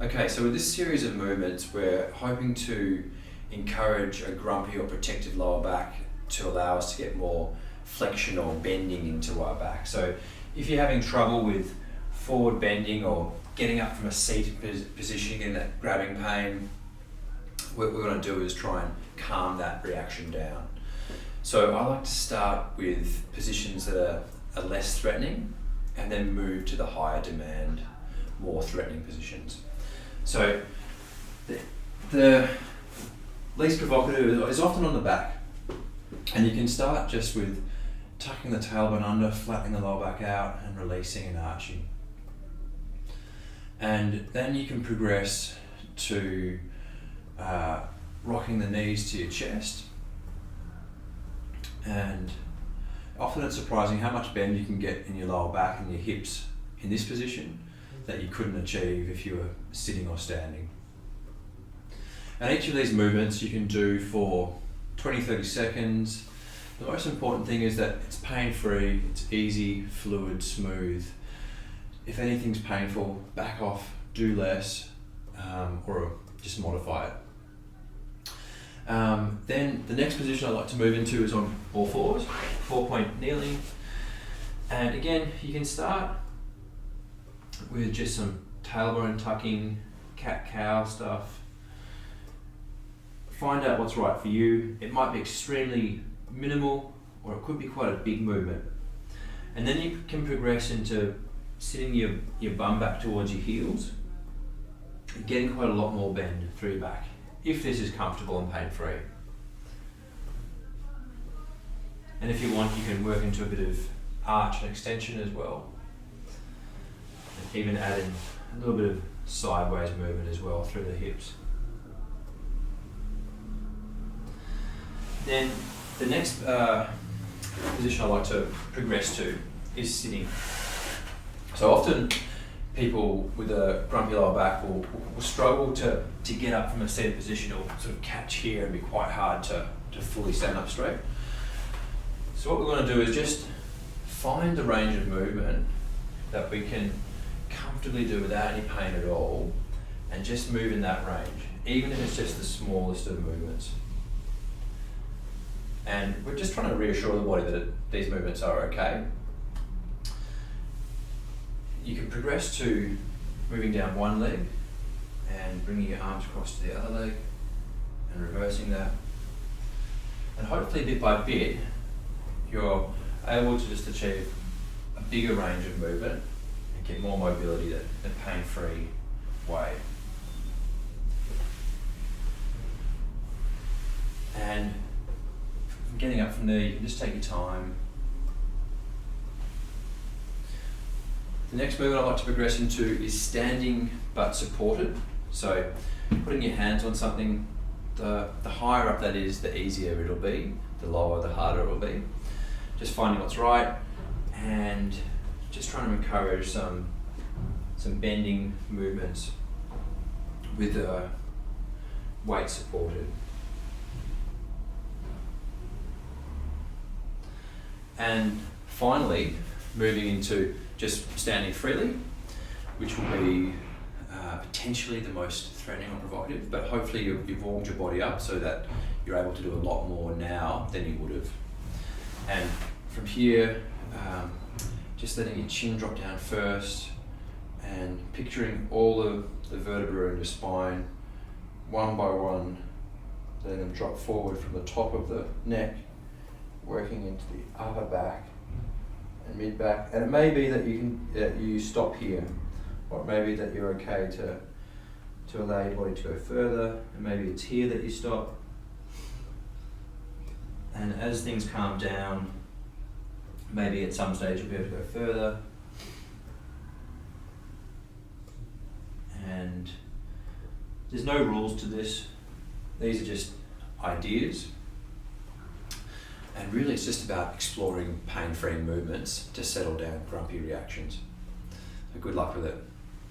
Okay, so with this series of movements, we're hoping to encourage a grumpy or protective lower back to allow us to get more flexion or bending into our back. So if you're having trouble with forward bending or getting up from a seated position in that grabbing pain, what we're going to do is try and calm that reaction down. So I like to start with positions that are less threatening and then move to the higher demand, more threatening positions. So the least provocative is often on the back, and you can start just with tucking the tailbone under, flattening the lower back out and releasing and arching. And then you can progress to rocking the knees to your chest, and often it's surprising how much bend you can get in your lower back and your hips in this position that you couldn't achieve if you were sitting or standing. And each of these movements you can do for 20-30 seconds. The most important thing is that it's pain-free, it's easy, fluid, smooth. If anything's painful, back off, do less, or just modify it. Then the next position I like to move into is on all fours, 4-point kneeling. And again, you can start with just some tailbone tucking, cat-cow stuff. Find out what's right for you. It might be extremely minimal, or it could be quite a big movement. And then you can progress into sitting your bum back towards your heels and getting quite a lot more bend through your back, if this is comfortable and pain-free. And if you want, you can work into a bit of arch and extension as well. And even add in a little bit of sideways movement as well through the hips. Then the next position I like to progress to is sitting. So often people with a grumpy lower back will struggle to get up from a seated position, or sort of catch here and be quite hard to fully stand up straight. So what we're going to do is just find the range of movement that we can comfortably do without any pain at all, and just move in that range, even if it's just the smallest of movements. And we're just trying to reassure the body that these movements are okay. You can progress to moving down one leg and bringing your arms across to the other leg and reversing that. And hopefully bit by bit, you're able to just achieve a bigger range of movement and get more mobility in a pain-free way. And getting up from there, you can just take your time. The next movement I like to progress into is standing but supported. So putting your hands on something, the higher up that is, the easier it'll be. The lower, the harder it will be. Just finding what's right and just trying to encourage some bending movements with weight supported. And finally, moving into just standing freely, which will be potentially the most threatening or provocative, but hopefully you've warmed your body up so that you're able to do a lot more now than you would have. And from here, just letting your chin drop down first and picturing all of the vertebrae in your spine, one by one, letting them drop forward from the top of the neck, working into the upper back and mid back. And it may be that you stop here, or it may be that you're okay to allow your body to go further, and maybe it's here that you stop. And as things calm down, maybe at some stage you'll be able to go further. And there's no rules to this. These are just ideas. And really it's just about exploring pain-free movements to settle down grumpy reactions. So good luck with it.